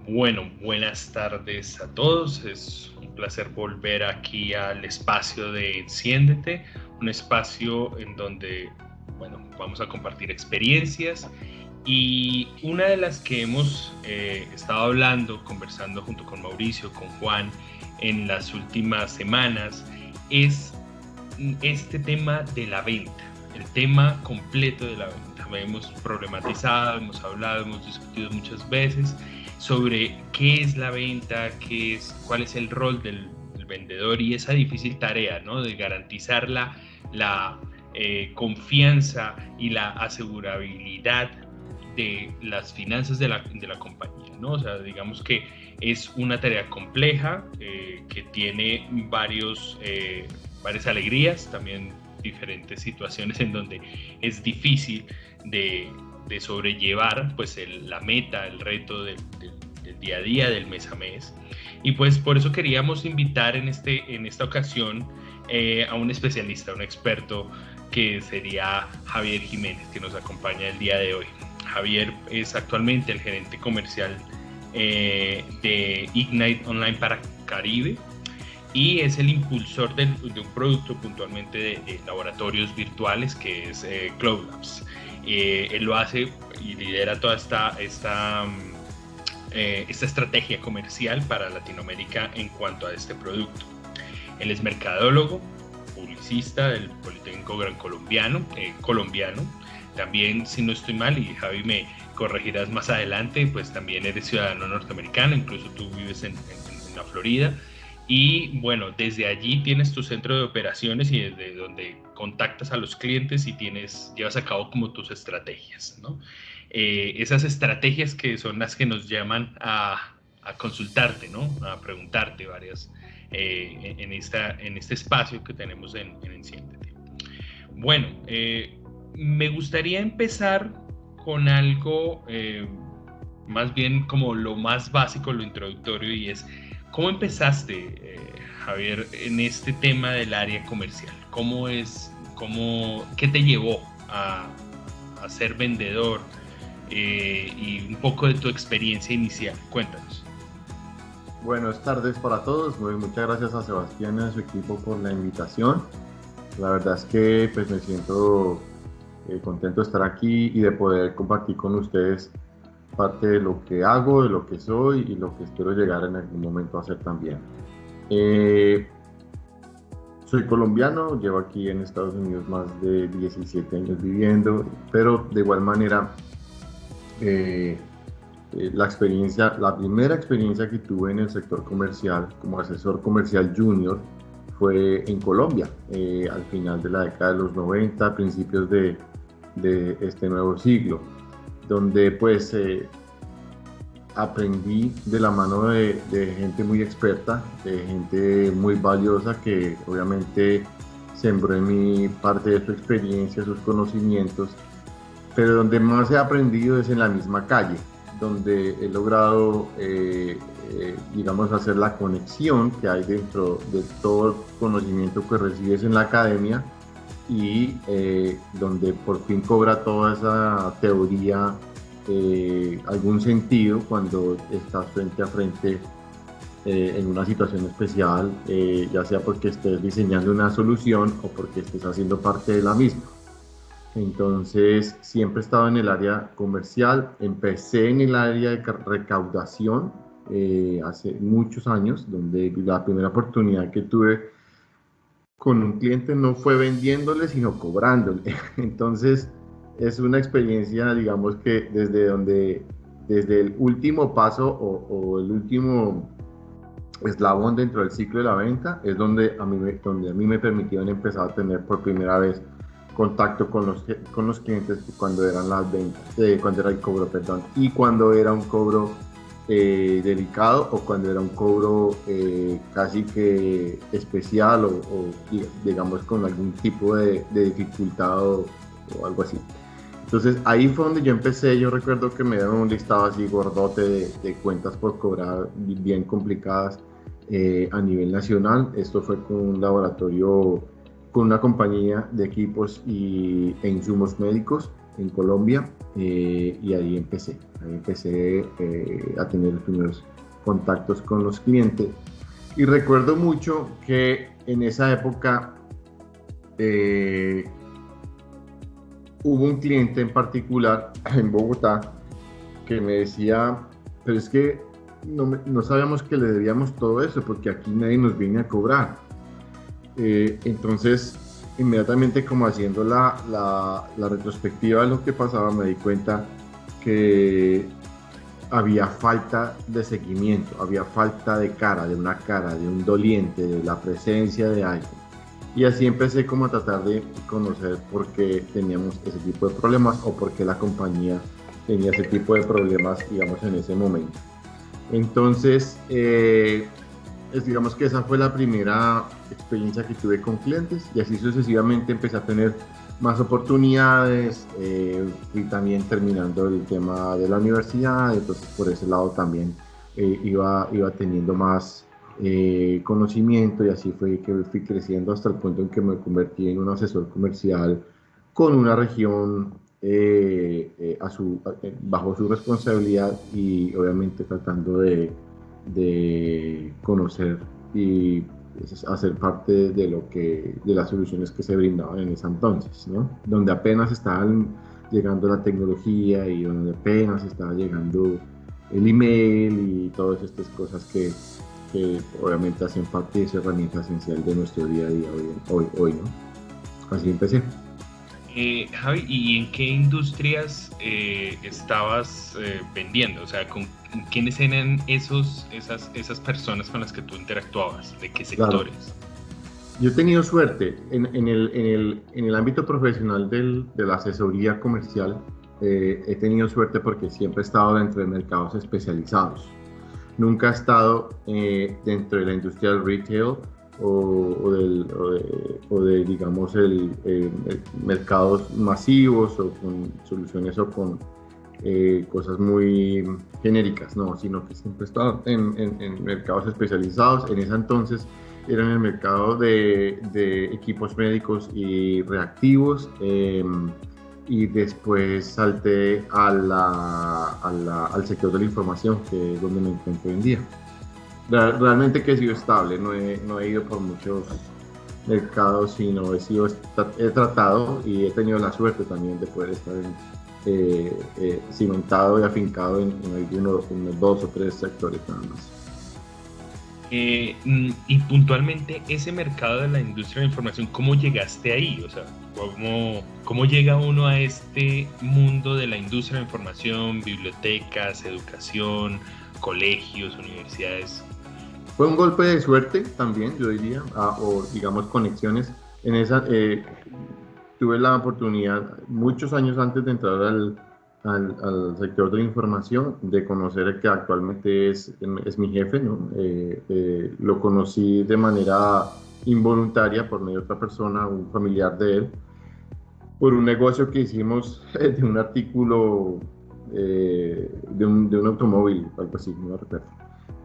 Bueno, buenas tardes a todos. Es un placer volver aquí al espacio de Enciéndete, un espacio en donde, vamos a compartir experiencias y una de las que hemos estado hablando, conversando junto con Mauricio, con Juan, en las últimas semanas, es este tema de la venta, el tema completo de la venta. Hemos problematizado, hemos hablado, hemos discutido muchas veces sobre qué es la venta, cuál es el rol del vendedor y esa difícil tarea, ¿no?, de garantizar la confianza y la asegurabilidad de las finanzas de la compañía, ¿no? O sea, digamos que es una tarea compleja que tiene varias alegrías, también diferentes situaciones en donde es difícil de sobrellevar pues la meta, el reto del día a día, del mes a mes. Y pues por eso queríamos invitar en esta ocasión a un especialista, un experto, que sería Javier Jiménez, que nos acompaña el día de hoy. Javier es actualmente el gerente comercial de Ignite Online para Caribe y es el impulsor de un producto puntualmente de laboratorios virtuales que es Cloud Labs. Él lo hace y lidera toda esta estrategia comercial para Latinoamérica en cuanto a este producto. Él es mercadólogo, publicista del Politécnico Gran Colombiano. También, si no estoy mal, y Javi me corregirás más adelante, pues también eres ciudadano norteamericano, incluso tú vives en la Florida. Y bueno, desde allí tienes tu centro de operaciones y desde donde contactas a los clientes y llevas a cabo como tus estrategias, ¿no? Esas estrategias que son las que nos llaman a consultarte, ¿no?, a preguntarte varias en este espacio que tenemos en Enciéndete. Bueno, me gustaría empezar con algo más bien como lo más básico, lo introductorio, y es ¿cómo empezaste, Javier, en este tema del área comercial? ¿Qué te llevó a ser vendedor? Y un poco de tu experiencia inicial. Cuéntanos. Buenas tardes para todos. Muchas gracias a Sebastián y a su equipo por la invitación. La verdad es que pues, me siento contento de estar aquí y de poder compartir con ustedes parte de lo que hago, de lo que soy y lo que espero llegar en algún momento a hacer también. Soy colombiano, llevo aquí en Estados Unidos más de 17 años viviendo, pero de igual manera la primera experiencia que tuve en el sector comercial como asesor comercial junior fue en Colombia, al final de la década de los 90, principios de este nuevo siglo, donde pues aprendí de la mano de gente muy experta, de gente muy valiosa que obviamente sembró en mí parte de su experiencia, sus conocimientos, pero donde más he aprendido es en la misma calle, donde he logrado, digamos, hacer la conexión que hay dentro de todo el conocimiento que recibes en la academia y donde por fin cobra toda esa teoría algún sentido cuando estás frente a frente en una situación especial, ya sea porque estés diseñando una solución o porque estés haciendo parte de la misma. Entonces, siempre he estado en el área comercial. Empecé en el área de recaudación hace muchos años, donde la primera oportunidad que tuve con un cliente no fue vendiéndole, sino cobrándole. Entonces, es una experiencia, digamos que desde el último paso o el último eslabón dentro del ciclo de la venta, es donde a mí me permitieron empezar a tener por primera vez contacto con los clientes cuando eran las ventas, cuando era el cobro, perdón, y cuando era un cobro delicado o cuando era un cobro casi que especial o digamos con algún tipo de dificultad o algo así. Entonces ahí fue donde yo empecé. Yo recuerdo que me dieron un listado así gordote de cuentas por cobrar bien complicadas a nivel nacional. Esto fue con un laboratorio, con una compañía de equipos e insumos médicos en Colombia, y ahí empecé a tener los primeros contactos con los clientes. Y recuerdo mucho que en esa época hubo un cliente en particular en Bogotá que me decía, pero es que no sabíamos que le debíamos todo eso porque aquí nadie nos viene a cobrar. Entonces, inmediatamente como haciendo la retrospectiva de lo que pasaba, me di cuenta que había falta de seguimiento, había falta de de un doliente, de la presencia de alguien. Y así empecé como a tratar de conocer por qué teníamos ese tipo de problemas o por qué la compañía tenía ese tipo de problemas, digamos, en ese momento. Entonces, digamos que esa fue la primera experiencia que tuve con clientes y así sucesivamente empecé a tener más oportunidades, y también terminando el tema de la universidad, entonces por ese lado también iba teniendo más conocimiento y así fue que fui creciendo hasta el punto en que me convertí en un asesor comercial con una región bajo su responsabilidad y obviamente tratando de conocer y hacer parte de las soluciones que se brindaban en ese entonces, ¿no? Donde apenas estaban llegando la tecnología y donde apenas estaba llegando el email y todas estas cosas que obviamente hacen parte de esa herramienta esencial de nuestro día a día hoy, ¿no? Así empecé. Javi, ¿y en qué industrias estabas vendiendo? O sea, ¿con quiénes eran esas personas con las que tú interactuabas? ¿De qué sectores? Claro. Yo he tenido suerte en el ámbito profesional de la asesoría comercial. He tenido suerte porque siempre he estado dentro de mercados especializados. Nunca he estado dentro de la industria del retail o de digamos, mercados masivos o con soluciones o con cosas muy genéricas, no, sino que siempre he estado en mercados especializados. En ese entonces era en el mercado de equipos médicos y reactivos, y después salté al sector de la información, que es donde me encuentro hoy en día. Realmente que he sido estable, no he ido por muchos mercados, sino he tratado y he tenido la suerte también de poder estar cimentado y afincado en unos 2 o 3 sectores nada más. Y puntualmente ese mercado de la industria de la información, ¿cómo llegaste ahí? O sea, ¿cómo llega uno a este mundo de la industria de la información, bibliotecas, educación, colegios, universidades? Fue un golpe de suerte también, yo diría, o digamos conexiones. Tuve la oportunidad, muchos años antes de entrar al sector de la información, de conocer el que actualmente es mi jefe, ¿no? Lo conocí de manera involuntaria por medio de otra persona, un familiar de él, por un negocio que hicimos de un artículo, de un automóvil, algo así, no recuerdo.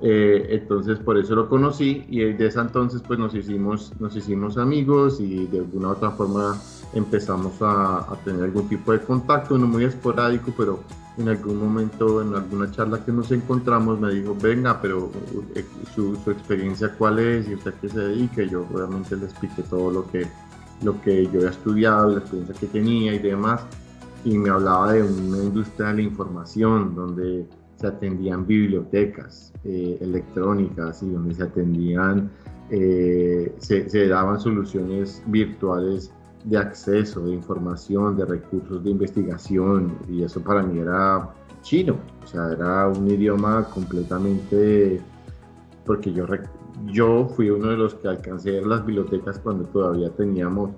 Entonces por eso lo conocí y desde ese entonces pues nos hicimos amigos y de alguna u otra forma empezamos a tener algún tipo de contacto, no muy esporádico, pero en algún momento, en alguna charla que nos encontramos, me dijo, venga, pero su experiencia cuál es y usted a qué se dedica. Y yo obviamente le expliqué todo lo que yo había estudiado, la experiencia que tenía y demás, y me hablaba de una industria de la información donde se atendían bibliotecas electrónicas y donde se atendían, se daban soluciones virtuales de acceso, de información, de recursos de investigación, y eso para mí era chino, o sea, era un idioma completamente, porque yo fui uno de los que alcancé a ver las bibliotecas cuando todavía teníamos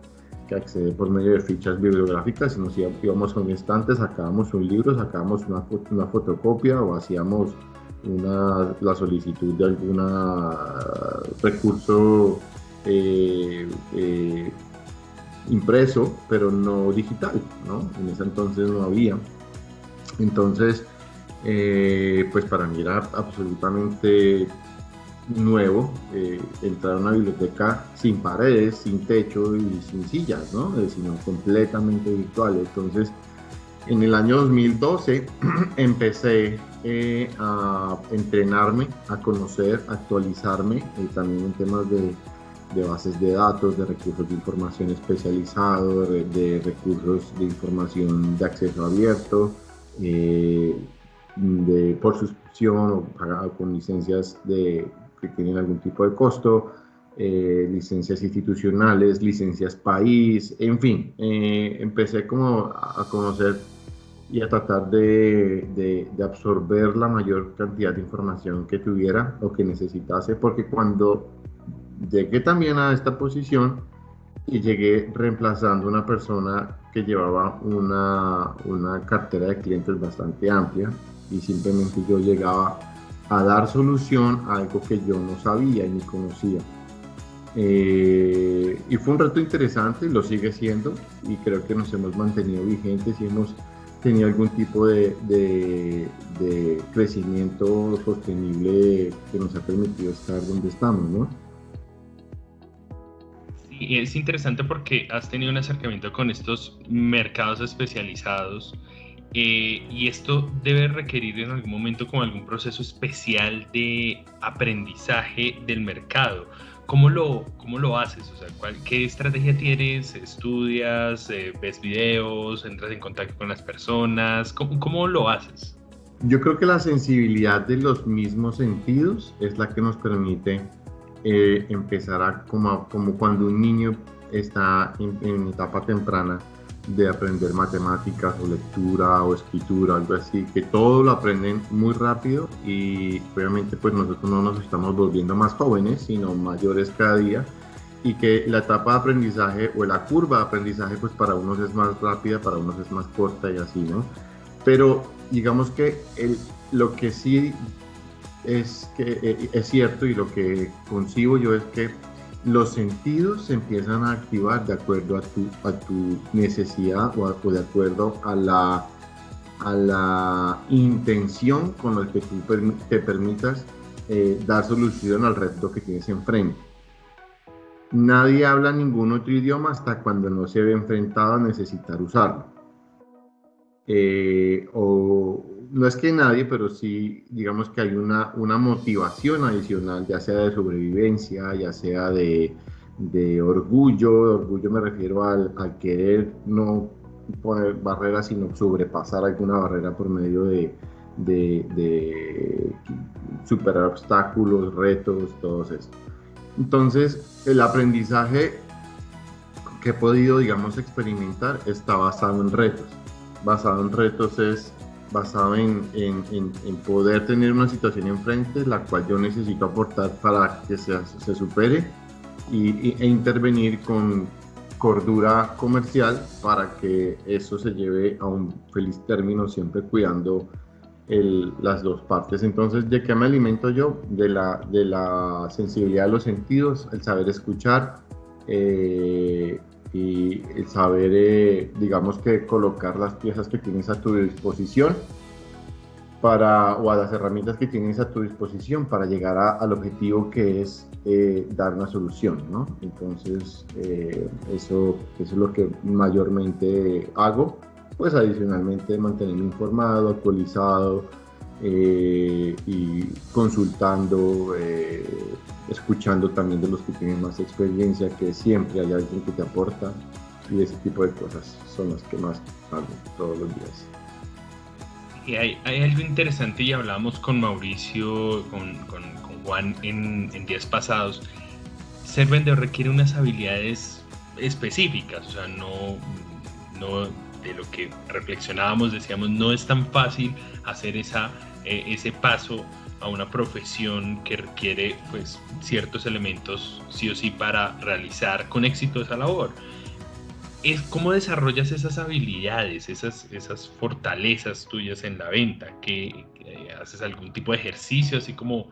que acceder por medio de fichas bibliográficas, y nos íbamos a un estante, sacábamos un libro, sacábamos una fotocopia o hacíamos la solicitud de algún recurso impreso, pero no digital, ¿no? En ese entonces no había. Entonces, pues para mí era absolutamente nuevo entrar a una biblioteca sin paredes, sin techo y sin sillas, ¿no? Sino completamente virtual. Entonces, En el año 2012 empecé a entrenarme, a conocer, a actualizarme, también en temas de bases de datos, de recursos de información especializados, de recursos de información de acceso abierto, por suscripción o pagado con licencias que tienen algún tipo de costo, licencias institucionales, licencias país, en fin, empecé como a conocer y a tratar de absorber la mayor cantidad de información que tuviera o que necesitase, porque cuando llegué también a esta posición y llegué reemplazando a una persona que llevaba una cartera de clientes bastante amplia y simplemente yo llegaba a dar solución a algo que yo no sabía y ni conocía. Y fue un reto interesante, lo sigue siendo, y creo que nos hemos mantenido vigentes y hemos tenido algún tipo de crecimiento sostenible que nos ha permitido estar donde estamos, ¿no? Sí, es interesante porque has tenido un acercamiento con estos mercados especializados, y esto debe requerir en algún momento como algún proceso especial de aprendizaje del mercado. Cómo lo haces? O sea, ¿qué estrategia tienes? ¿Estudias? ¿Ves videos? ¿Entras en contacto con las personas? ¿Cómo lo haces? Yo creo que la sensibilidad de los mismos sentidos es la que nos permite empezar como cuando un niño está en etapa temprana de aprender matemáticas o lectura o escritura, algo así, que todo lo aprenden muy rápido y obviamente pues nosotros no nos estamos volviendo más jóvenes, sino mayores cada día, y que la etapa de aprendizaje o la curva de aprendizaje pues para unos es más rápida, para unos es más corta y así, ¿no? Pero digamos que lo que sí es que es cierto y lo que concibo yo es que los sentidos se empiezan a activar de acuerdo a tu necesidad o de acuerdo a la intención con la que tú te permitas dar solución al reto que tienes enfrente. Nadie habla ningún otro idioma hasta cuando no se ve enfrentado a necesitar usarlo. O no es que nadie, pero sí, digamos que hay una motivación adicional, ya sea de sobrevivencia, ya sea de orgullo. Orgullo me refiero al querer no poner barreras, sino sobrepasar alguna barrera por medio de superar obstáculos, retos, todo eso. Entonces, el aprendizaje que he podido, digamos, experimentar está basado en retos. Basado en retos es basado en poder tener una situación enfrente, la cual yo necesito aportar para que se supere e intervenir con cordura comercial para que eso se lleve a un feliz término, siempre cuidando las dos partes. Entonces, ¿de qué me alimento yo? De la sensibilidad de los sentidos, el saber escuchar, y el saber, digamos que colocar las piezas que tienes a tu disposición o a las herramientas que tienes a tu disposición para llegar al objetivo que es dar una solución, ¿no? Entonces, eso es lo que mayormente hago, pues adicionalmente mantenerme informado, actualizado, y consultando, escuchando también de los que tienen más experiencia, que siempre hay alguien que te aporta, y ese tipo de cosas son las que más hago todos los días. Y hay algo interesante, y hablábamos con Mauricio, con Juan en días pasados. Ser vendedor requiere unas habilidades específicas, o sea, no de lo que reflexionábamos, decíamos, no es tan fácil hacer ese paso a una profesión que requiere pues ciertos elementos sí o sí para realizar con éxito esa labor. ¿Cómo desarrollas esas habilidades, esas fortalezas tuyas en la venta? ¿Que haces algún tipo de ejercicio así como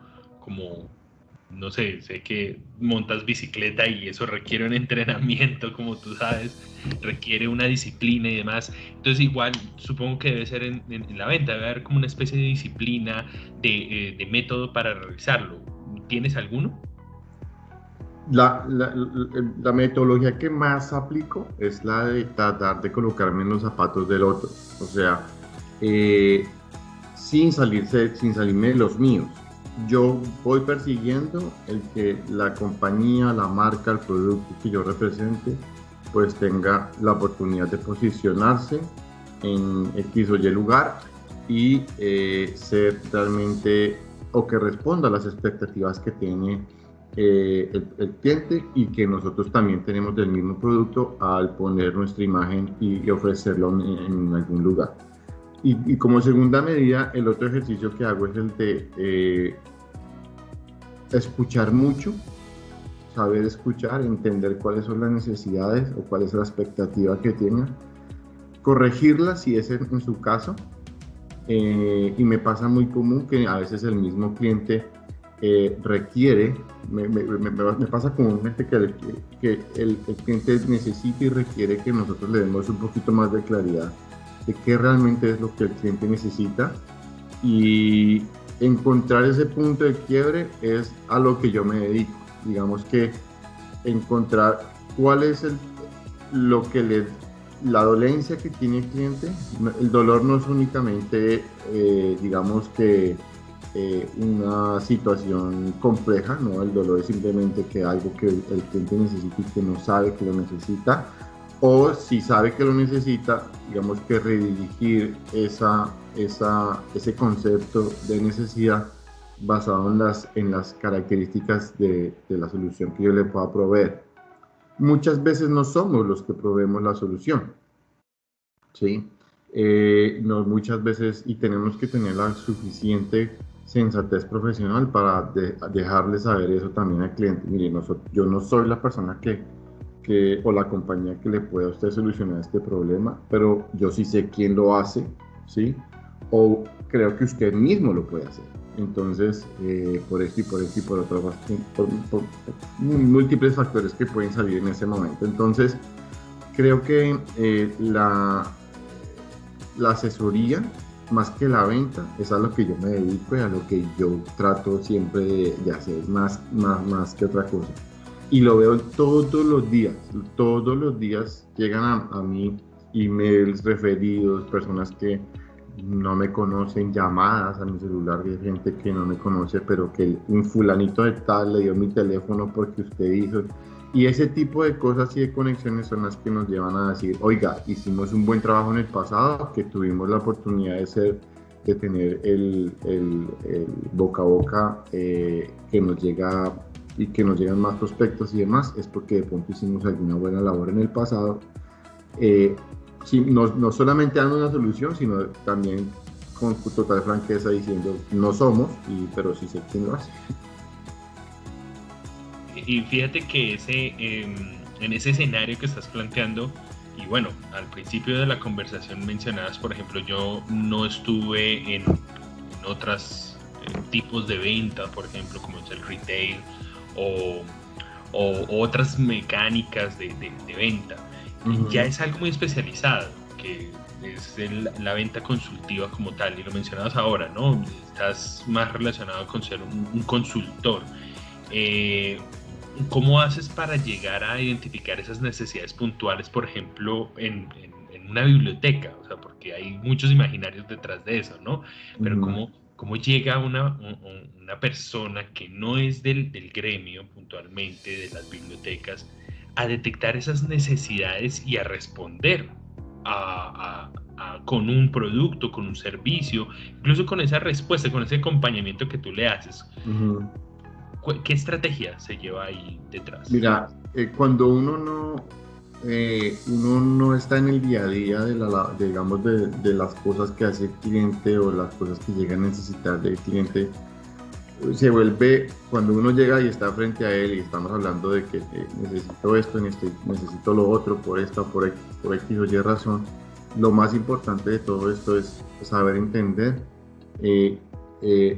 no sé que montas bicicleta y eso requiere un entrenamiento, como tú sabes, requiere una disciplina y demás? Entonces igual supongo que debe ser en la venta, debe haber como una especie de disciplina, de método para realizarlo. ¿Tienes alguno? La metodología que más aplico es la de tratar de colocarme en los zapatos del otro, o sea, sin salirme de los míos. Yo voy persiguiendo el que la compañía, la marca, el producto que yo represente, pues tenga la oportunidad de posicionarse en X o Y lugar y ser realmente, o que responda a las expectativas que tiene el cliente, y que nosotros también tenemos del mismo producto al poner nuestra imagen y ofrecerlo en algún lugar. Y como segunda medida, el otro ejercicio que hago es el de escuchar mucho, saber escuchar, entender cuáles son las necesidades o cuál es la expectativa que tenga, corregirlas si es en su caso. Y me pasa muy común que a veces el mismo cliente requiere, me pasa comúnmente que el cliente necesita y requiere que nosotros le demos un poquito más de claridad de qué realmente es lo que el cliente necesita, y encontrar ese punto de quiebre es a lo que yo me dedico. Digamos que encontrar cuál es la dolencia que tiene el cliente. El dolor no es únicamente, digamos que una situación compleja, ¿no? El dolor es simplemente que algo que el cliente necesita y que no sabe que lo necesita, o si sabe que lo necesita, digamos que redirigir ese concepto de necesidad basado en las características de la solución que yo le pueda proveer. Muchas veces no somos los que proveemos la solución, ¿sí? No, muchas veces, y tenemos que tener la suficiente sensatez profesional para dejarle saber eso también al cliente. Mire, yo no soy la persona o la compañía que le pueda a usted solucionar este problema, pero yo sí sé quién lo hace, ¿sí? O creo que usted mismo lo puede hacer. Entonces, por esto y por esto y por otro, por múltiples factores que pueden salir en ese momento. Entonces, creo que la asesoría, más que la venta, es a lo que yo me dedico y a lo que yo trato siempre de hacer, más que otra cosa. Y lo veo todos los días llegan a mí emails, referidos, personas que no me conocen, llamadas a mi celular de gente que no me conoce, pero que un fulanito de tal le dio mi teléfono porque usted hizo. Y ese tipo de cosas y de conexiones son las que nos llevan a decir, oiga, hicimos un buen trabajo en el pasado, que tuvimos la oportunidad de tener el boca a boca que nos llega, y que nos llegan más prospectos y demás, es porque de pronto hicimos alguna buena labor en el pasado. Sí, no solamente dando una solución, sino también con total franqueza diciendo, no somos, pero sí sé quién lo hace. Y fíjate que en ese escenario que estás planteando, y bueno, al principio de la conversación mencionabas, por ejemplo, yo no estuve en otros tipos de venta, por ejemplo, como es el retail o otras mecánicas de venta. Uh-huh. Ya es algo muy especializado, que es la venta consultiva como tal, y lo mencionabas ahora, ¿no? Estás más relacionado con ser un consultor. ¿Cómo haces para llegar a identificar esas necesidades puntuales, por ejemplo, en una biblioteca? O sea, porque hay muchos imaginarios detrás de eso, ¿no? Pero uh-huh. ¿Cómo llega una persona que no es del gremio puntualmente de las bibliotecas a detectar esas necesidades y a responder con un producto, con un servicio, incluso con esa respuesta, con ese acompañamiento que tú le haces? Uh-huh. ¿Qué estrategia se lleva ahí detrás? Mira, cuando uno no está en el día a día de las cosas que hace el cliente o las cosas que llega a necesitar del cliente, se vuelve, cuando uno llega y está frente a él y estamos hablando de que necesito esto, necesito lo otro, por esta, por X o Y razón, lo más importante de todo esto es saber entender.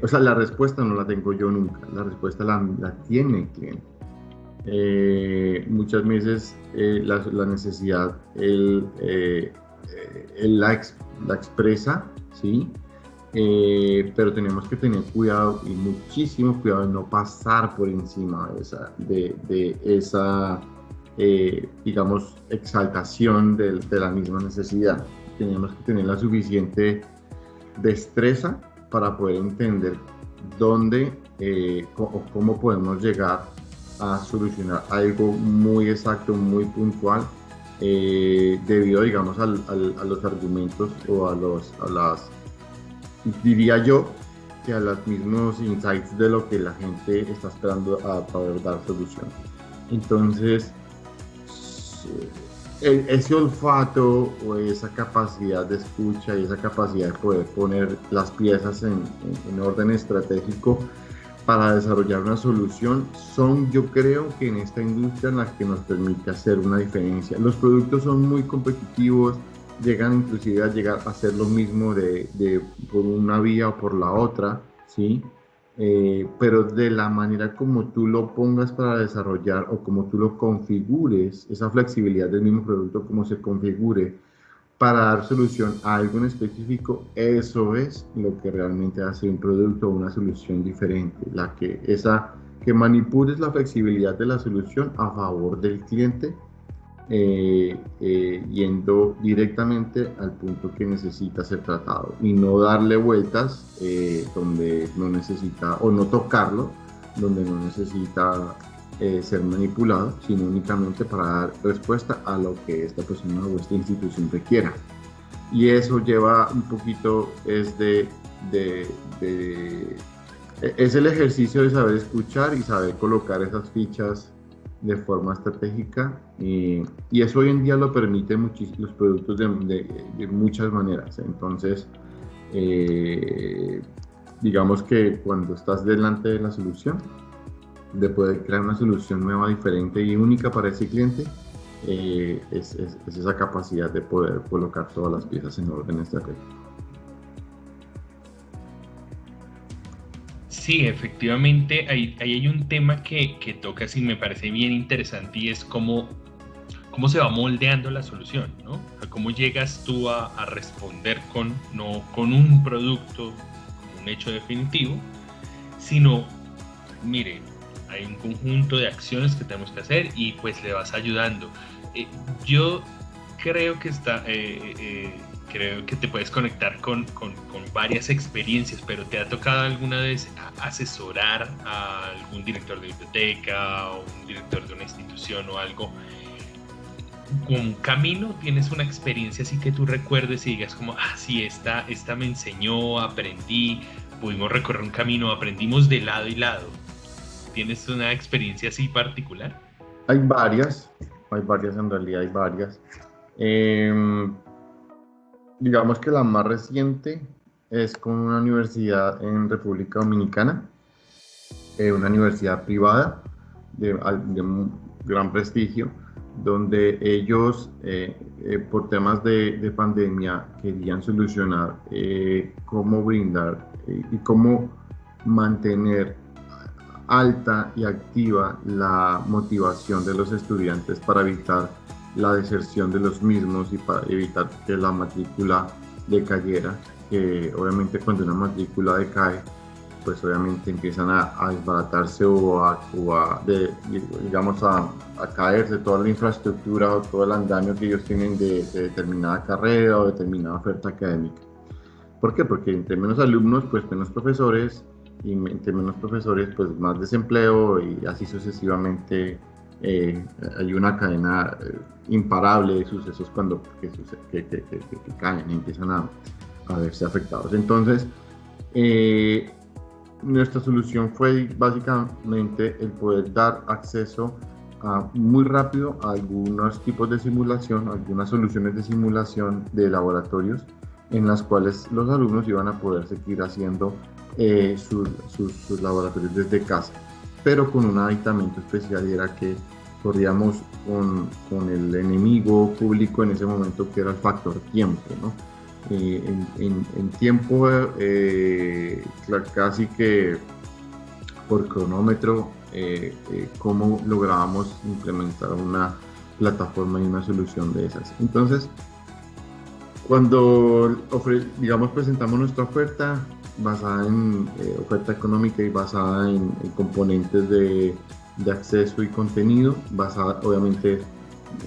O sea, la respuesta no la tengo yo nunca, la respuesta la tiene el cliente. Muchas veces la necesidad él la expresa, ¿sí? pero tenemos que tener cuidado y muchísimo cuidado de no pasar por encima de esa digamos, exaltación de la misma necesidad. Tenemos que tener la suficiente destreza para poder entender dónde o cómo podemos llegar a solucionar algo muy exacto, muy puntual, debido, digamos, a los argumentos o a las, diría yo, que a los mismos insights de lo que la gente está esperando a poder dar solución. Entonces, ese olfato o esa capacidad de escucha y esa capacidad de poder poner las piezas en orden estratégico para desarrollar una solución son, yo creo, que en esta industria en la que nos permite hacer una diferencia. Los productos son muy competitivos, llegan inclusive a llegar a hacer lo mismo por una vía o por la otra, ¿sí? Pero de la manera como tú lo pongas para desarrollar o como tú lo configures, esa flexibilidad del mismo producto, como se configure para dar solución a algo en específico, eso es lo que realmente hace un producto o una solución diferente, que manipules la flexibilidad de la solución a favor del cliente, yendo directamente al punto que necesita ser tratado y no darle vueltas donde no necesita, o no tocarlo donde no necesita ser manipulado, sino únicamente para dar respuesta a lo que esta persona o esta institución requiera. Y eso lleva un poquito, es el ejercicio de saber escuchar y saber colocar esas fichas de forma estratégica, y eso hoy en día lo permite los productos de muchas maneras. Entonces, digamos que cuando estás delante de la solución, de poder crear una solución nueva, diferente y única para ese cliente, es esa capacidad de poder colocar todas las piezas en orden estratégico. Sí, efectivamente, ahí hay un tema que tocas y me parece bien interesante, y es cómo se va moldeando la solución, ¿no? O sea, cómo llegas tú a responder no con un producto, como un hecho definitivo, sino, mire, hay un conjunto de acciones que tenemos que hacer y pues le vas ayudando. Yo creo que creo que te puedes conectar con varias experiencias, pero ¿te ha tocado alguna vez asesorar a algún director de biblioteca o un director de una institución o algo con un camino? ¿Tienes una experiencia así que tú recuerdes y digas como, sí, esta me enseñó, aprendí, pudimos recorrer un camino, aprendimos de lado y lado? ¿Tienes una experiencia así particular? Hay varias en realidad, hay varias. Digamos que la más reciente es con una universidad en República Dominicana, una universidad privada de gran prestigio, donde ellos, por temas de pandemia, querían solucionar cómo brindar y cómo mantener alta y activa la motivación de los estudiantes para evitar la deserción de los mismos y para evitar que la matrícula decayera, que obviamente cuando una matrícula decae, pues obviamente empiezan a desbaratarse o a caerse toda la infraestructura o todo el andamio que ellos tienen de determinada carrera o determinada oferta académica. ¿Por qué? Porque entre menos alumnos, pues menos profesores, y entre menos profesores, pues más desempleo, y así sucesivamente. Hay una cadena imparable de sucesos que caen y empiezan a verse afectados. Entonces, nuestra solución fue básicamente el poder dar acceso muy rápido a algunos tipos de simulación, algunas soluciones de simulación de laboratorios en las cuales los alumnos iban a poder seguir haciendo sus laboratorios desde casa, pero con un aditamento especial, y era que corríamos con el enemigo público en ese momento, que era el factor tiempo, ¿no? En tiempo, casi que por cronómetro, cómo lográbamos implementar una plataforma y una solución de esas. Entonces, Cuando digamos, presentamos nuestra oferta basada en oferta económica y basada en componentes de acceso y contenido, basada obviamente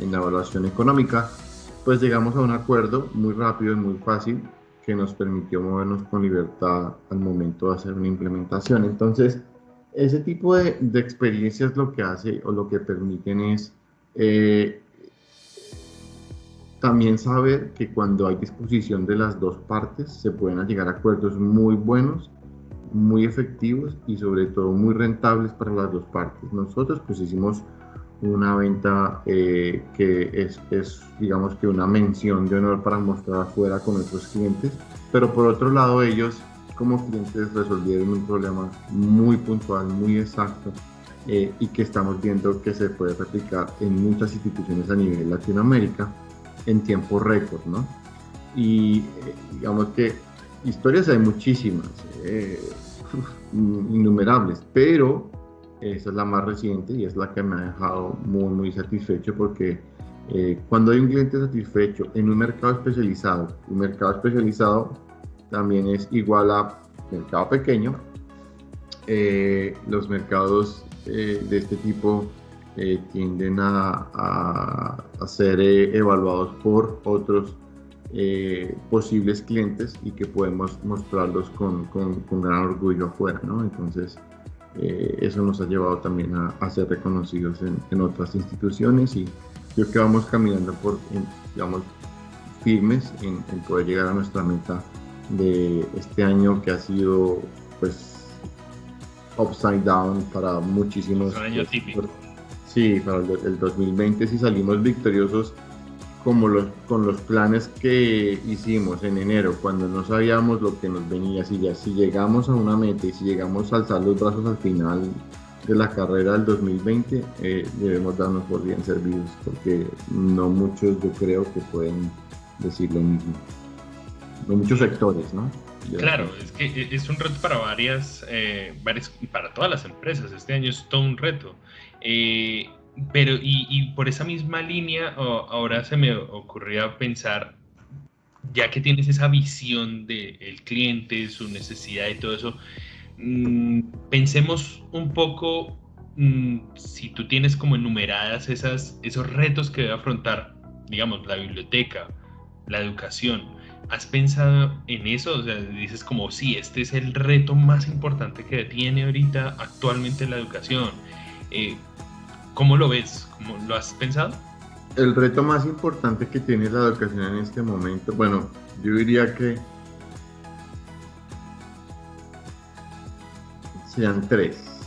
en la evaluación económica, pues llegamos a un acuerdo muy rápido y muy fácil que nos permitió movernos con libertad al momento de hacer una implementación. Entonces, ese tipo de experiencias lo que hace o lo que permiten es también saber que cuando hay disposición de las dos partes se pueden llegar a acuerdos muy buenos, muy efectivos y sobre todo muy rentables para las dos partes. Nosotros pues hicimos una venta que es digamos que una mención de honor para mostrar afuera con nuestros clientes, pero por otro lado ellos como clientes resolvieron un problema muy puntual, muy exacto, y que estamos viendo que se puede replicar en muchas instituciones a nivel Latinoamérica en tiempo récord, ¿no? Y digamos que historias hay muchísimas, innumerables, pero esa es la más reciente y es la que me ha dejado muy, muy satisfecho porque cuando hay un cliente satisfecho en un mercado especializado también es igual a mercado pequeño. Los mercados de este tipo tienden a ser evaluados por otros posibles clientes y que podemos mostrarlos con gran orgullo afuera, ¿no? Entonces, eso nos ha llevado también a ser reconocidos en otras instituciones y creo que vamos caminando digamos, firmes en poder llegar a nuestra meta de este año que ha sido, pues, upside down para muchísimos. Es un año típico. Sí, para el 2020 sí salimos victoriosos con los planes que hicimos en enero, cuando no sabíamos lo que nos venía. Si llegamos a una meta y si llegamos a alzar los brazos al final de la carrera del 2020, debemos darnos por bien servidos, porque no muchos yo creo que pueden decir lo mismo. No muchos sectores, ¿no? Claro, es que es un reto para para todas las empresas. Este año es todo un reto. Pero y por esa misma línea, ahora se me ocurría pensar, ya que tienes esa visión del cliente, su necesidad y todo eso, pensemos un poco, si tú tienes como enumeradas esos retos que debe afrontar, digamos, la biblioteca, la educación. ¿Has pensado en eso? O sea, dices como, sí, este es el reto más importante que tiene ahorita actualmente la educación. ¿Cómo lo ves? ¿Cómo lo has pensado? El reto más importante que tiene la educación en este momento, bueno, yo diría que sean tres.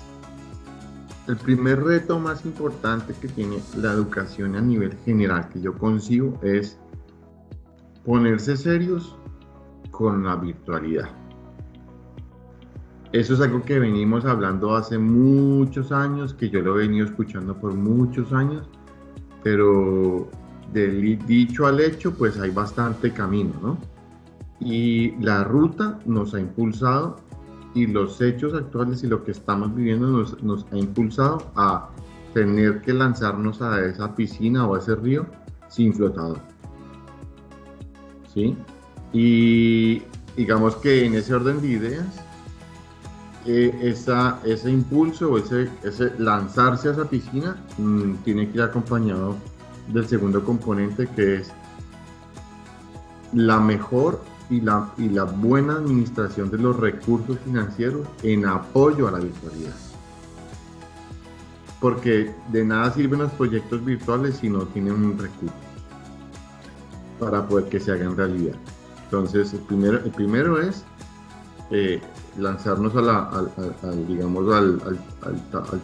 El primer reto más importante que tiene la educación a nivel general que yo concibo es ponerse serios con la virtualidad. Eso es algo que venimos hablando hace muchos años, que yo lo he venido escuchando por muchos años, pero del dicho al hecho, pues hay bastante camino, ¿no? Y la ruta nos ha impulsado y los hechos actuales y lo que estamos viviendo nos ha impulsado a tener que lanzarnos a esa piscina o a ese río sin flotador. ¿Sí? Y digamos que en ese orden de ideas, ese impulso o ese lanzarse a esa piscina tiene que ir acompañado del segundo componente, que es la mejor y la buena administración de los recursos financieros en apoyo a la virtualidad. Porque de nada sirven los proyectos virtuales si no tienen un recurso para poder que se hagan realidad. Entonces, el primero es lanzarnos al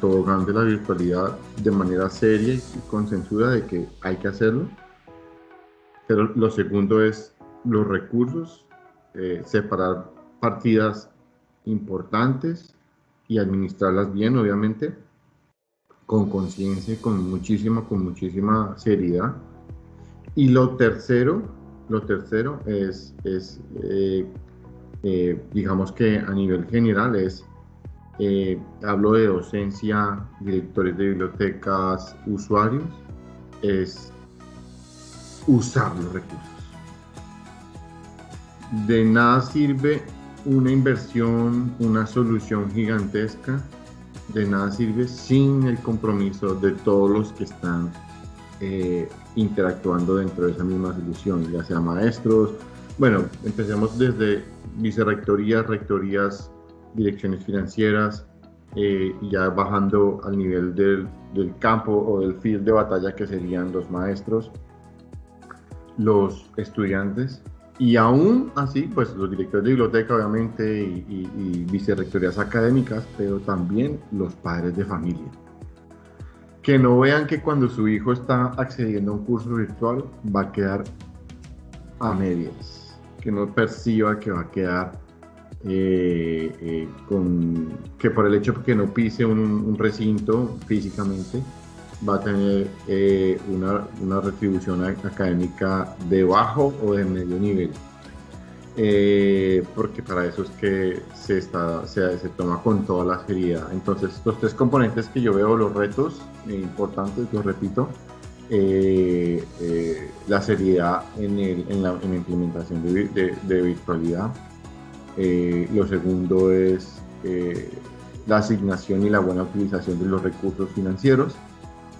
tobogán de la virtualidad de manera seria y concienzuda de que hay que hacerlo. Pero lo segundo es los recursos, separar partidas importantes y administrarlas bien, obviamente, con conciencia y con muchísima seriedad. Y lo tercero es digamos que a nivel general hablo de docencia, directores de bibliotecas, usuarios, es usar los recursos. De nada sirve una inversión, una solución gigantesca, de nada sirve sin el compromiso de todos los que están interactuando dentro de esa misma solución, ya sea maestros. Bueno, empecemos desde vicerrectorías, rectorías, direcciones financieras, y ya bajando al nivel del campo o del field de batalla, que serían los maestros, los estudiantes, y aún así, pues los directores de biblioteca, obviamente, y vicerrectorías académicas, pero también los padres de familia. Que no vean que cuando su hijo está accediendo a un curso virtual va a quedar a medias, que no perciba que va a quedar que por el hecho de que no pise un recinto físicamente va a tener una retribución académica de bajo o de medio nivel, porque para eso es que se toma con toda la seriedad. Entonces, los tres componentes que yo veo, los retos importantes, los repito: la seriedad en la implementación de virtualidad. Lo segundo es la asignación y la buena utilización de los recursos financieros.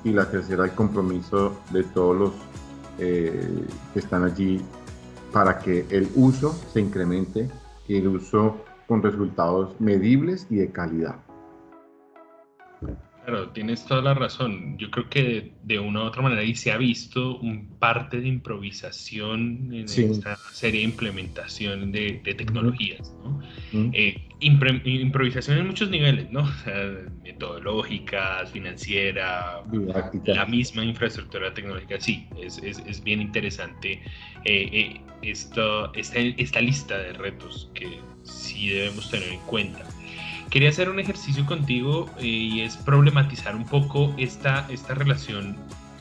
Y la tercera, el compromiso de todos los que están allí para que el uso se incremente y el uso con resultados medibles y de calidad. Claro, tienes toda la razón. Yo creo que de una u otra manera ahí se ha visto un parte de improvisación en Sí. esta serie de implementación de tecnologías, ¿no? Mm. Improvisación en muchos niveles, ¿no? O sea, metodológicas, financiera, Didáctica. la misma infraestructura tecnológica. Sí, es bien interesante esta lista de retos que sí debemos tener en cuenta. Quería hacer un ejercicio contigo y es problematizar un poco esta relación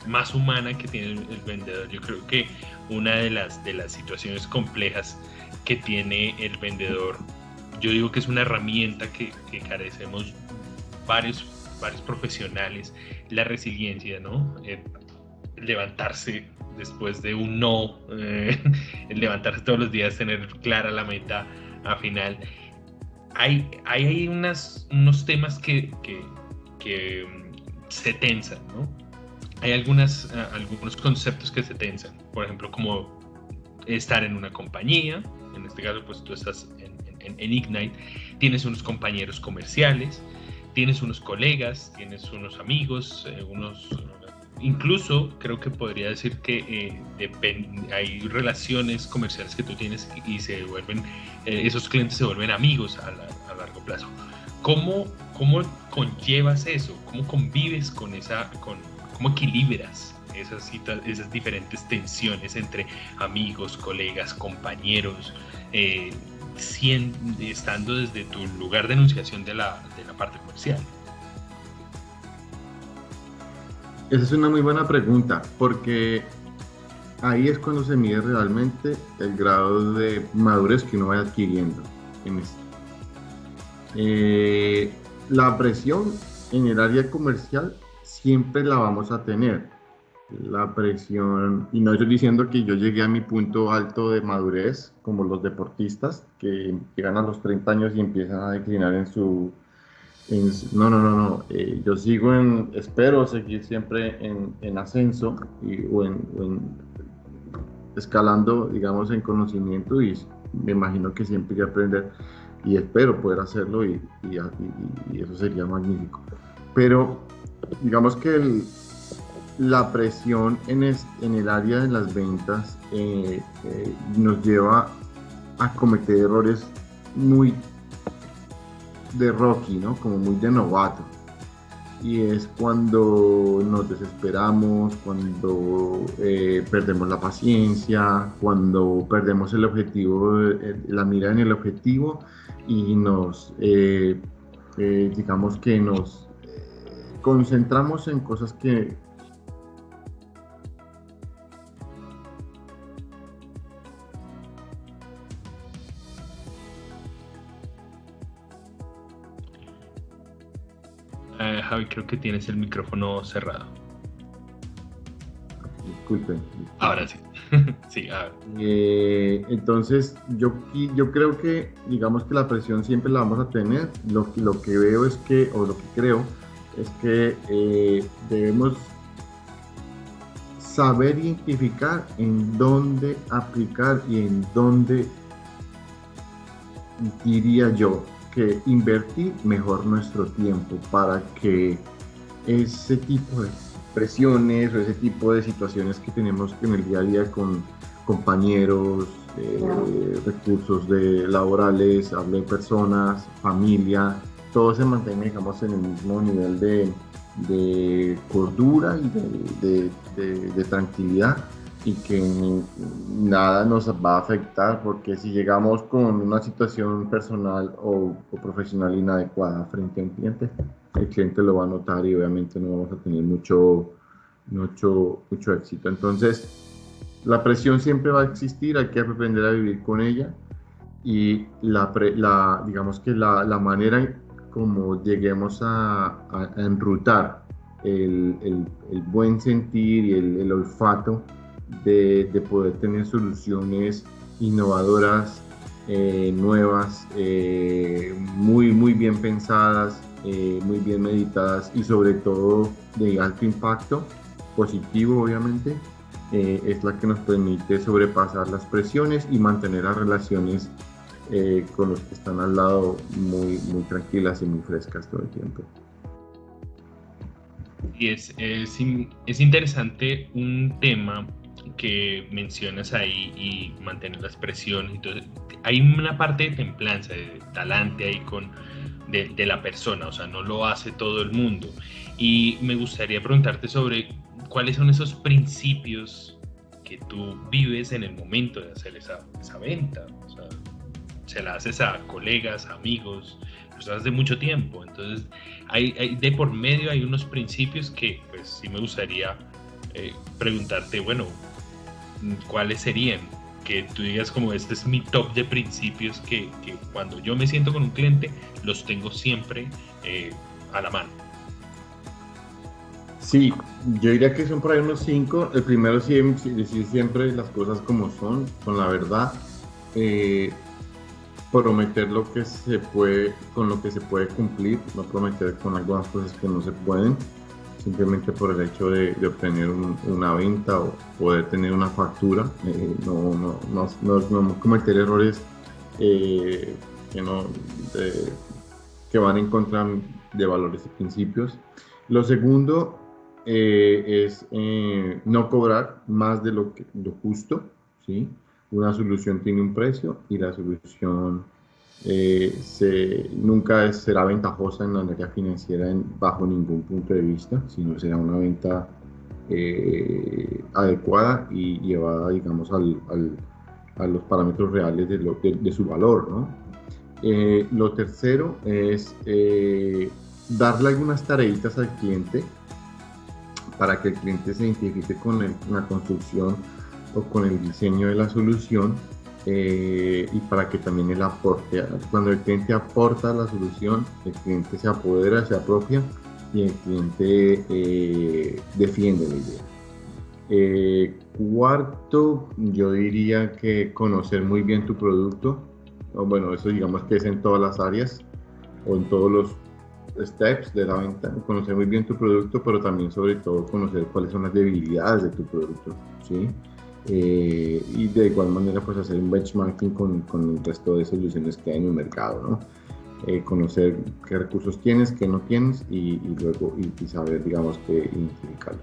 más humana que tiene el vendedor. Yo creo que una de las situaciones complejas que tiene el vendedor, yo digo que es una herramienta que carecemos varios profesionales, la resiliencia, ¿no? Levantarse después de un no, levantarse todos los días, tener clara la meta al final. Hay unos temas que se tensan, ¿no? Hay algunos conceptos que se tensan, por ejemplo, como estar en una compañía. En este caso, pues tú estás en Ignite, tienes unos compañeros comerciales, tienes unos colegas, tienes unos amigos, incluso creo que podría decir que hay relaciones comerciales que tú tienes y se vuelven, esos clientes se vuelven amigos a largo plazo. ¿Cómo conllevas eso? ¿Cómo convives con cómo equilibras esas diferentes tensiones entre amigos, colegas, compañeros, estando desde tu lugar de enunciación de la parte comercial? Esa es una muy buena pregunta, porque ahí es cuando se mide realmente el grado de madurez que uno vaya adquiriendo en esto. La presión en el área comercial siempre la vamos a tener. La presión, y no estoy diciendo que yo llegué a mi punto alto de madurez como los deportistas que llegan a los 30 años y empiezan a declinar no. Yo espero seguir siempre en ascenso o en escalando, digamos, en conocimiento, y me imagino que siempre voy a aprender y espero poder hacerlo y eso sería magnífico. Pero digamos que la presión en el área de las ventas nos lleva a cometer errores muy de rookie, ¿no? Como muy de novato. Y es cuando nos desesperamos, cuando perdemos la paciencia, cuando perdemos el objetivo, la mira en el objetivo, y digamos que nos concentramos en cosas que Javi, creo que tienes el micrófono cerrado. disculpen. Ahora sí. Sí, a ver. Entonces, yo creo que, digamos que la presión siempre la vamos a tener. Lo que veo es que, o lo que creo, es que debemos saber identificar en dónde aplicar y en dónde, diría yo, que invertir mejor nuestro tiempo para que ese tipo de presiones o ese tipo de situaciones que tenemos en el día a día con compañeros, recursos laborales, hablo de personas, familia, todo se mantenga, digamos, en el mismo nivel de cordura y de tranquilidad, y que nada nos va a afectar, porque si llegamos con una situación personal o profesional inadecuada frente a un cliente, el cliente lo va a notar y obviamente no vamos a tener mucho éxito. Entonces, la presión siempre va a existir, hay que aprender a vivir con ella, y digamos que la manera como lleguemos a enrutar el buen sentir y el olfato de poder tener soluciones innovadoras, nuevas, muy bien pensadas, muy bien meditadas, y sobre todo de alto impacto positivo, obviamente, es la que nos permite sobrepasar las presiones y mantener las relaciones con los que están al lado muy tranquilas y muy frescas todo el tiempo. Y es interesante un tema que mencionas ahí, y mantener las presiones. Entonces, hay una parte de templanza, de talante ahí de la persona, o sea, no lo hace todo el mundo. Y me gustaría preguntarte sobre cuáles son esos principios que tú vives en el momento de hacer esa venta. O sea, se la haces a colegas, amigos, personas de mucho tiempo. Entonces, de por medio hay unos principios que, pues, sí me gustaría preguntarte, bueno, ¿cuáles serían? Que tú digas como, este es mi top de principios que cuando yo me siento con un cliente, los tengo siempre a la mano. Sí, yo diría que son por ahí unos 5. El primero, sí, decir siempre las cosas como son, con la verdad. Prometer lo que se puede, con lo que se puede cumplir, no prometer con algunas cosas que no se pueden, simplemente por el hecho de obtener una venta o poder tener una factura. No cometer errores que van en contra de valores y principios. Lo segundo es no cobrar más de lo justo, ¿sí? Una solución tiene un precio, y la solución nunca será ventajosa en la área financiera bajo ningún punto de vista, sino será una venta adecuada y llevada, digamos, a los parámetros reales de su valor, ¿no? Lo tercero es darle algunas tareitas al cliente para que el cliente se identifique con la construcción o con el diseño de la solución, y para que también él aporte. Cuando el cliente aporta la solución, el cliente se apodera, se apropia, y el cliente defiende la idea. Cuarto, yo diría que conocer muy bien tu producto. Bueno, eso digamos que es en todas las áreas o en todos los steps de la venta. Conocer muy bien tu producto, pero también, sobre todo, conocer cuáles son las debilidades de tu producto, ¿sí? Y de igual manera, pues, hacer un benchmarking con el resto de soluciones que hay en el mercado, ¿no? Conocer qué recursos tienes, qué no tienes, y luego saber, digamos, que identificarlos.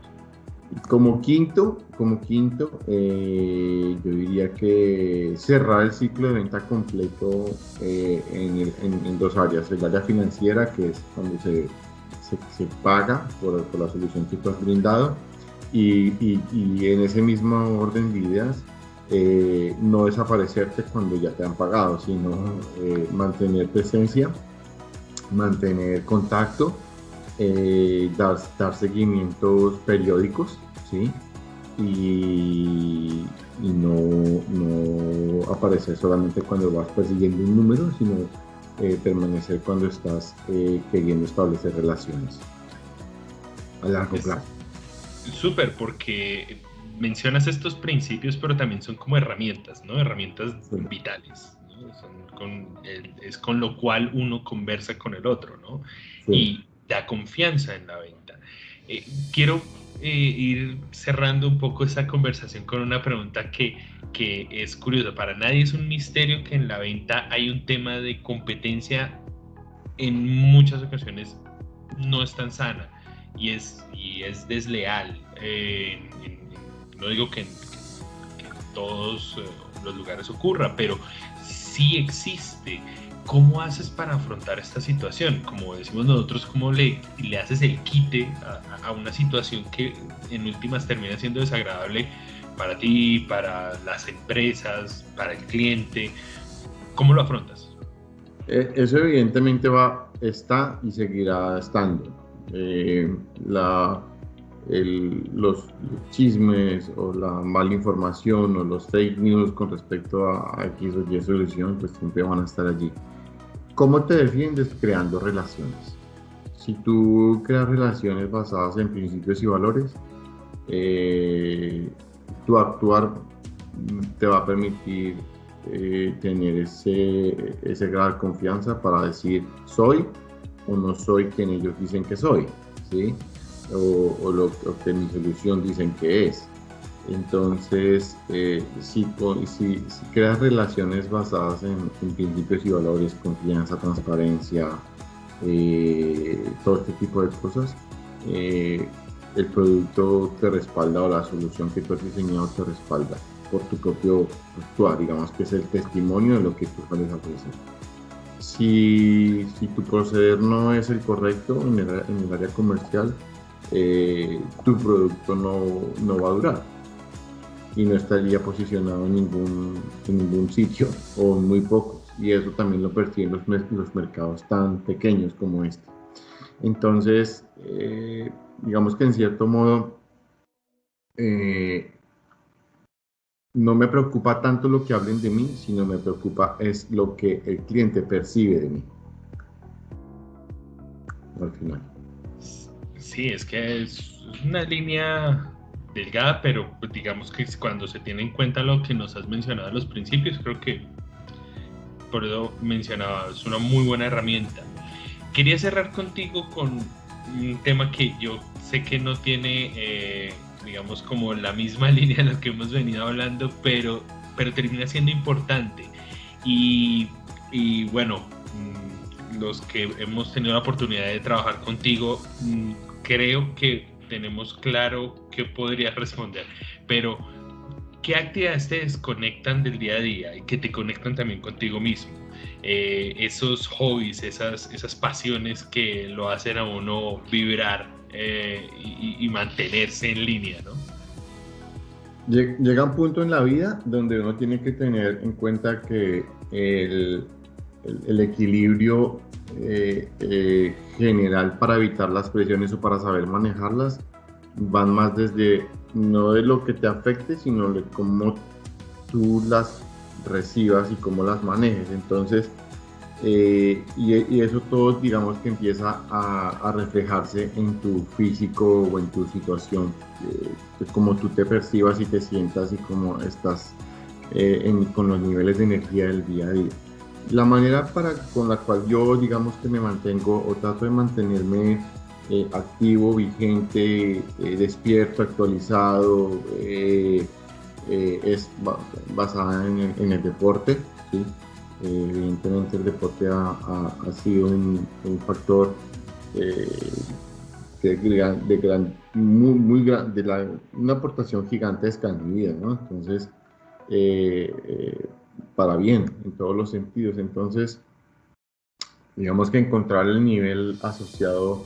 Como quinto, yo diría que cerrar el ciclo de venta completo en dos áreas: el área financiera, que es cuando se paga por la solución que tú has brindado, y en ese mismo orden de ideas, no desaparecerte cuando ya te han pagado, sino mantener presencia, mantener contacto, dar seguimientos periódicos, ¿sí? Y no aparecer solamente cuando vas persiguiendo un número, sino permanecer cuando estás queriendo establecer relaciones a largo plazo. Súper, porque mencionas estos principios, pero también son como herramientas, ¿no? Herramientas vitales, ¿no? Es con lo cual uno conversa con el otro, ¿no? Sí. Y da confianza en la venta. Quiero ir cerrando un poco esa conversación con una pregunta que es curiosa. Para nadie es un misterio que en la venta hay un tema de competencia en muchas ocasiones no es tan sana y es desleal. No digo que en todos los lugares ocurra, pero sí existe. ¿Cómo haces para afrontar esta situación? Como decimos nosotros, ¿cómo le haces el quite a una situación que en últimas termina siendo desagradable para ti, para las empresas, para el cliente? ¿Cómo lo afrontas? Eso evidentemente está y seguirá estando. Los chismes o la mala información o los fake news con respecto a X o Y solución, pues siempre van a estar allí. ¿Cómo te defiendes? Creando relaciones. Si tú creas relaciones basadas en principios y valores, tu actuar te va a permitir tener ese grado de confianza para decir soy o no soy quien ellos dicen que soy, ¿sí? O lo que mi solución dicen que es. Entonces, si creas relaciones basadas en principios y valores, confianza, transparencia, todo este tipo de cosas, el producto te respalda o la solución que tú has diseñado te respalda por tu propio actuar, digamos que es el testimonio de lo que tú puedes ofrecer. Si tu proceder no es el correcto en el área comercial, tu producto no va a durar y no estaría posicionado en ningún sitio o en muy pocos, y eso también lo perciben los mercados tan pequeños como este. Entonces, digamos que en cierto modo no me preocupa tanto lo que hablen de mí, sino me preocupa es lo que el cliente percibe de mí al final. Sí, es que es una línea delgada, pero pues digamos que cuando se tiene en cuenta lo que nos has mencionado en los principios, creo que por eso mencionaba, es una muy buena herramienta. Quería cerrar contigo con un tema que yo sé que no tiene, digamos, como la misma línea de lo que hemos venido hablando, pero termina siendo importante. Y bueno, los que hemos tenido la oportunidad de trabajar contigo, creo que tenemos claro qué podrías responder, pero ¿qué actividades te desconectan del día a día y que te conectan también contigo mismo? Esos hobbies, esas pasiones que lo hacen a uno vibrar y mantenerse en línea, ¿no? Llega un punto en la vida donde uno tiene que tener en cuenta que el equilibrio general para evitar las presiones o para saber manejarlas van más desde no de lo que te afecte, sino de cómo tú las recibas y cómo las manejes. Entonces, y eso todo, digamos que empieza a reflejarse en tu físico o en tu situación, cómo tú te percibas y te sientas y cómo estás con los niveles de energía del día a día. La manera con la cual yo, digamos que me mantengo o trato de mantenerme activo, vigente, despierto, actualizado, es basada en el deporte, ¿sí? Evidentemente el deporte ha sido un factor una aportación gigantesca en mi vida, ¿no? Entonces, para bien, en todos los sentidos. Entonces, digamos que encontrar el nivel asociado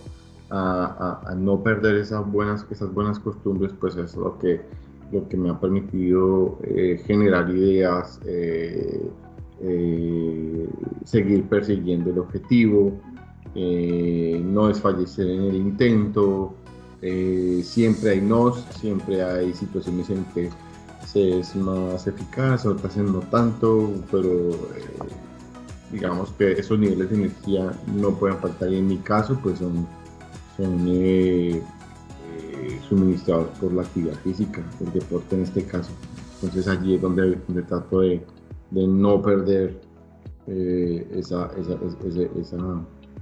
a no perder esas buenas costumbres, pues es lo que me ha permitido generar ideas, seguir persiguiendo el objetivo, no desfallecer en el intento. Siempre hay nos, siempre hay situaciones en que se es más eficaz, otras en no tanto, pero digamos que esos niveles de energía no pueden faltar, y en mi caso pues son suministrados por la actividad física, el deporte en este caso. Entonces allí es donde trato de no perder esa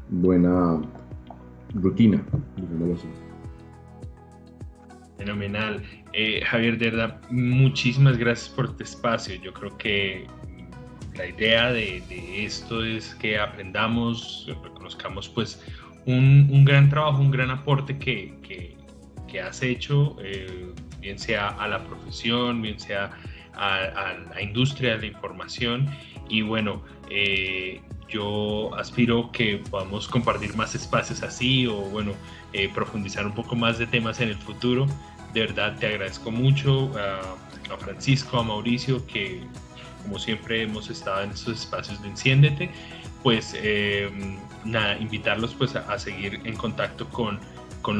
buena rutina, digámoslo así. Fenomenal. Javier, de verdad, muchísimas gracias por este espacio. Yo creo que la idea de esto es que aprendamos, reconozcamos pues un gran trabajo, un gran aporte que has hecho, bien sea a la profesión, bien sea a la industria de la información. Y bueno, yo aspiro que podamos compartir más espacios así o bueno, profundizar un poco más de temas en el futuro. De verdad te agradezco mucho a Francisco, a Mauricio, que como siempre hemos estado en estos espacios de Enciéndete. Pues nada, invitarlos pues a seguir en contacto con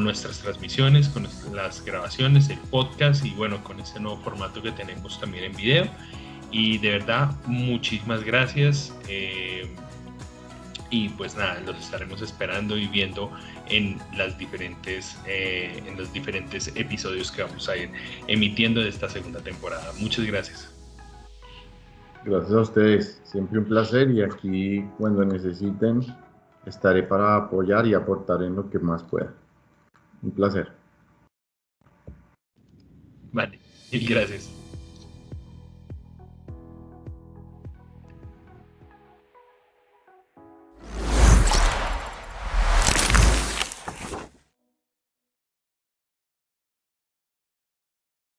nuestras transmisiones, con las grabaciones, el podcast y bueno, con este nuevo formato que tenemos también en video. Y de verdad, muchísimas gracias. Y pues nada, los estaremos esperando y viendo en los diferentes episodios que vamos a ir emitiendo de esta segunda temporada. Muchas gracias. Gracias a ustedes, siempre un placer y aquí cuando necesiten estaré para apoyar y aportar en lo que más pueda. Un placer. Vale, mil gracias.